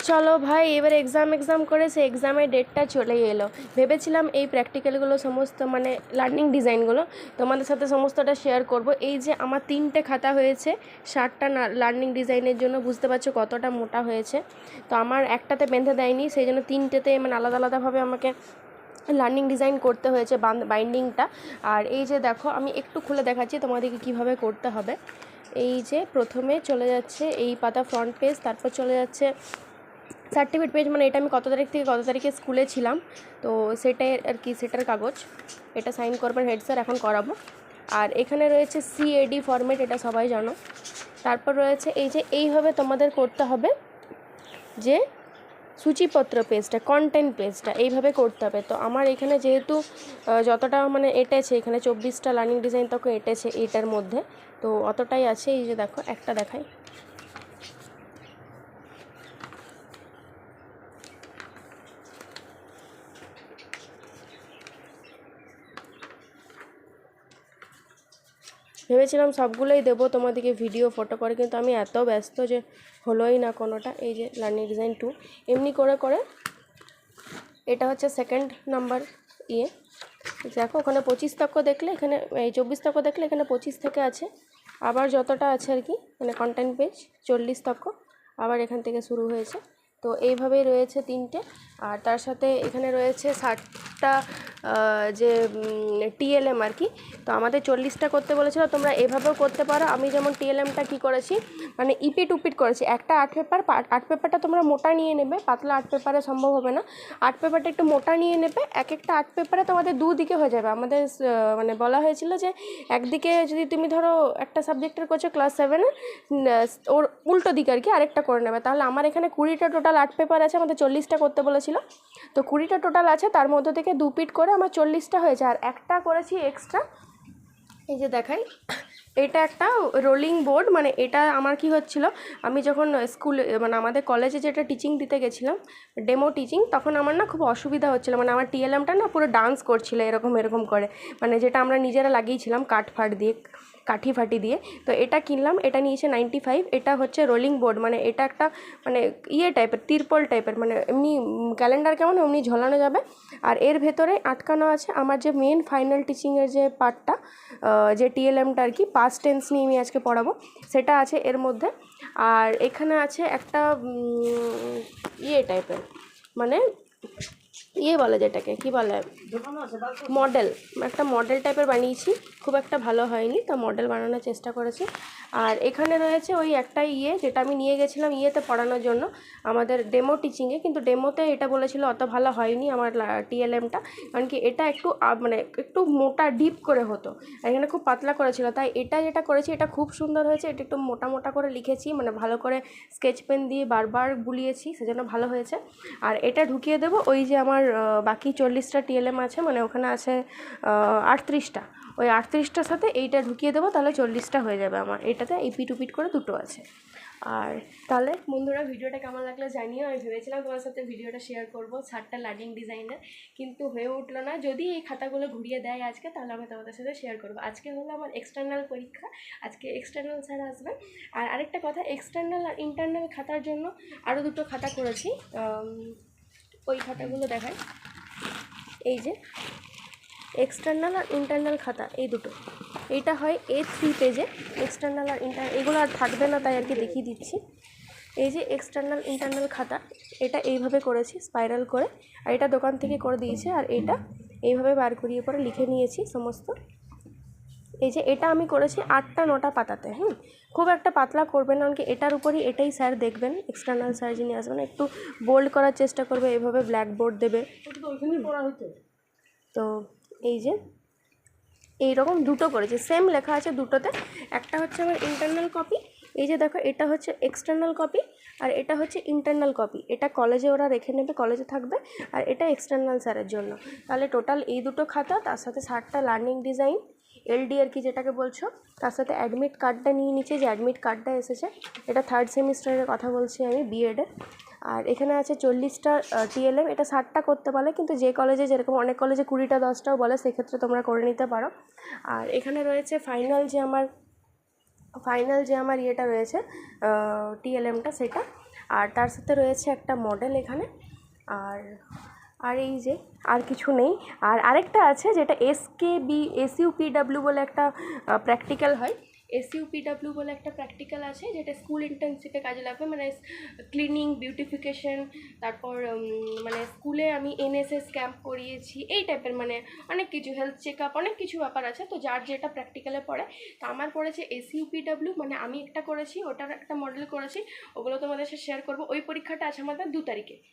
চলো ভাই, এবার এক্সাম করে সে এক্সামের ডেটটা চলেই এলো। ভেবেছিলাম এই প্র্যাকটিক্যালগুলো সমস্ত মানে লার্নিং ডিজাইনগুলো তোমাদের সাথে সমস্তটা শেয়ার করব। এই যে আমার 3টে খাতা হয়েছে 60টা লার্নিং ডিজাইনের জন্য, বুঝতে পারছো কতটা মোটা হয়েছে। তো আমার একটাতে বেঁধে দেয়নি, সেই জন্য 3টেতে মানে আলাদা আলাদাভাবে আমাকে লার্নিং ডিজাইন করতে হয়েছে বাইন্ডিংটা। আর এই যে দেখো, আমি একটু খুলে দেখাচ্ছি তোমাদেরকে কীভাবে করতে হবে। এই যে প্রথমে চলে যাচ্ছে এই পাতা ফ্রন্ট পেজ, তারপর চলে যাচ্ছে সার্টিফিকেট পেজ, মানে এটা আমি কত তারিখ থেকে কত তারিখে স্কুলে ছিলাম, তো সেটাই আর কি, সেটার কাগজ। এটা সাইন করবেন হেড স্যার, এখন করাবো। আর এখানে রয়েছে CAD ফরম্যাট, এটা সবাই জানো। তারপর রয়েছে এই যে এইভাবে তোমাদের করতে হবে, যে সূচিপত্র পেজটা, কন্টেন্ট পেজটা এইভাবে করতে হবে। তো আমার এখানে যেহেতু যতটা মানে এঁটেছে, এখানে 24টা লার্নিং ডিজাইন তখন এঁটেছে এইটার মধ্যে, তো অতটাই আছে। এই যে দেখো, একটা দেখাই। ভেবেছিলাম সবগুলোই দেবো তোমাদেরকে ভিডিও ফটো করে, কিন্তু আমি এত ব্যস্ত যে হলোই না কোনোটা। এই যে লার্নিং ডিজাইন 2 এমনি করে করে, এটা হচ্ছে 2nd নাম্বার ইয়ে। দেখো ওখানে 25 তক্ক দেখলে, এখানে এই 24 তক্ক দেখলে, এখানে 25 থেকে আছে। আবার যতটা আছে আর কি, মানে কন্টেন্ট পেজ 40 তক্ক আবার এখান থেকে শুরু হয়েছে। তো এইভাবেই রয়েছে 3টে। আর তার সাথে এখানে রয়েছে 60টা যে TLM আর কি। তো আমাদের 40টা করতে বলেছিল, তোমরা এভাবেও করতে পারো। আমি যেমন TLMটা কি করেছি, মানে ইপিট উপিট করেছি। একটা আর্ট পেপারটা তোমরা মোটা নিয়ে নেবে, পাতলা আর্ট পেপারে সম্ভব হবে না। আর্ট পেপারটা একটু মোটা নিয়ে নেবে, এক একটা আর্ট পেপারে তোমাদের দুদিকে হয়ে যাবে। আমাদের মানে বলা হয়েছিল যে একদিকে যদি তুমি ধরো একটা সাবজেক্টের করছো ক্লাস 7-এ, ওর উল্টো দিকে আর কি আরেকটা করে নেবে। তাহলে আমার এখানে 20টা টোটাল আর্ট পেপার আছে, আমাদের 40টা করতে বলেছিল। তো 20টা টোটাল আছে, তার মধ্যে থেকে 2 পিট করে আমার 40টা হয়েছে। আর একটা করেছি এক্সট্রা, এই যে দেখাই। এটা একটা রোলিং বোর্ড, মানে এটা আমার কি হচ্ছিল, আমি যখন স্কুলে মানে আমাদের কলেজে যেটা টিচিং দিতে গেছিলাম, ডেমো টিচিং, তখন আমার না খুব অসুবিধা হচ্ছিলো। মানে আমার TLMটা না পুরো ডান্স করছিল এরকম এরকম করে, মানে যেটা আমরা নিজেরা লাগিয়েছিলাম কাঠি ফাটি দিয়ে। তো এটা কিনলাম, এটা নিয়েছে 95। এটা হচ্ছে রোলিং বোর্ড, মানে এটা একটা মানে ইয়ে টাইপের, তিরপল টাইপের, মানে এমনি ক্যালেন্ডার কেমন এমনি ঝোলানো যাবে। আর এর ভেতরে আটকানো আছে আমার যে মেন ফাইনাল টিচিংয়ের যে পার্টটা, যে TLMটা আর কি, পাস্ট টেন্স নিয়ে আমি আজকে পড়াবো, সেটা আছে এর মধ্যে। আর এখানে আছে একটা ইয়ে টাইপের, মানে ইয়ে বলে যেটাকে কি বলে, মডেল, একটা মডেল টাইপের বানিয়েছি। খুব একটা ভালো হয়নি, তো মডেল বানানোর চেষ্টা করেছি। আর এখানে রয়েছে ওই একটা ইয়ে, যেটা আমি নিয়ে গেছিলাম ইয়েতে পড়ানোর জন্য আমাদের ডেমো টিচিংয়ে, কিন্তু ডেমোতে এটা বলেছিল অত ভালো হয়নি আমার TLMটা, কারণ কি এটা একটু মানে একটু মোটা ডিপ করে হতো, আর এখানে খুব পাতলা করেছিল। তাই এটা যেটা করেছি এটা খুব সুন্দর হয়েছে। এটা একটু মোটা মোটা করে লিখেছি, মানে ভালো করে স্কেচ পেন দিয়ে বারবার বুলিয়েছি, সেজন্য ভালো হয়েছে। আর এটা ঢুকিয়ে দেবো ওই যে আমার বাকি 40টা TLM আছে, মানে ওখানে আছে 38টা, ওই 38টার সাথে এইটা ঢুকিয়ে দেবো, তাহলে 40টা হয়ে যাবে আমার। এটাতে ইপিট উপিট করে দুটো আছে। আর তাহলে বন্ধুরা, ভিডিওটা কেমন লাগলো জানিও। আমি ভেবেছিলাম তোমার সাথে ভিডিওটা শেয়ার করবো 60টা লার্নিং ডিজাইনের, কিন্তু হয়ে উঠলো না। যদি এই খাতাগুলো ঘুরিয়ে দেয় আজকে, তাহলে আমি তোমাদের সাথে শেয়ার করবো। আজকে হলো আমার এক্সটার্নাল পরীক্ষা, আজকে এক্সটার্নাল স্যার আসবেন। আর আরেকটা কথা, এক্সটার্নাল আর ইন্টারনাল খাতার জন্য আরও দুটো খাতা করেছি। ওই খাতাগুলো দেখাই, এই যে এক্সটার্নাল আর ইন্টারনাল খাতা, এই দুটো। এইটা হয় A3 পেজে, এক্সটার্নাল আর এগুলো আর থাকবে না, তাই আর কি দেখিয়ে দিচ্ছি। এই যে এক্সটার্নাল ইন্টারনাল খাতা, এটা এইভাবে করেছি স্পাইরাল করে, আর এটা দোকান থেকে করে দিয়েছে। আর এটা এইভাবে বার করিয়ে পরে লিখে নিয়েছি সমস্ত। এই যে এটা আমি করেছি 8টা 9টা পাতাতে। খুব একটা পাতলা করবেন না, কারণ কি এটার উপরই এটাই স্যার দেখবেন, এক্সটার্নাল স্যার যিনি আসবেন একটু বোল্ড করার চেষ্টা করবে, এভাবে ব্ল্যাকবোর্ড দেবে। তো এই যে এইরকম দুটো করেছি, সেম লেখা আছে দুটোতে। একটা হচ্ছে আমার ইন্টারনাল কপি, এই যে দেখো এটা হচ্ছে এক্সটার্নাল কপি, আর এটা হচ্ছে ইন্টারনাল কপি। এটা কলেজে ওরা রেখে নেবে, কলেজে থাকবে। আর এটা এক্সটার্নাল স্যারের জন্য। তাহলে টোটাল এই দুটো খাতা, তার সাথে 60টা লার্নিং ডিজাইন, LD আর কি যেটাকে বলছো, তার সাথে অ্যাডমিট কার্ডটা নিয়ে নিচ্ছে, যে অ্যাডমিট কার্ডটা এসেছে। এটা 3rd সেমিস্টারের কথা বলছি আমি, B.Ed-এর। আর এখানে আছে 40টা TLM, এটা 60টা করতে বলে, কিন্তু যে কলেজে যেরকম, অনেক কলেজে 20টা 10টাও বলে, সেক্ষেত্রে তোমরা করে নিতে পারো। আর এখানে রয়েছে ফাইনাল যে আমার ইয়েটা রয়েছে TLMটা, সেটা। আর তার সাথে রয়েছে একটা মডেল এখানে। আর আর এই যে আর কিছু নেই। আর আরেকটা আছে যেটা এসইউপিডব্লিউ বলে একটা প্র্যাকটিক্যাল হয়। এসইউপিডব্লিউ বলে একটা প্র্যাকটিক্যাল আছে যেটা স্কুল ইন্টার্নশিপে কাজে লাগবে, মানে ক্লিনিং, বিউটিফিকেশন, তারপর মানে স্কুলে আমি এনএসএস ক্যাম্প করিয়েছি, এই টাইপের মানে অনেক কিছু, হেলথ চেক আপ, অনেক কিছু ব্যাপার আছে। তো যার যেটা প্র্যাকটিক্যালে পড়ে, তো আমার পড়েছে এসইউপিডব্লিউ, মানে আমি একটা করেছি, ওটার একটা মডেল করেছি, ওগুলো তোমাদের সাথে শেয়ার করবো। ওই পরীক্ষাটা আছে আমাদের 2 তারিখে।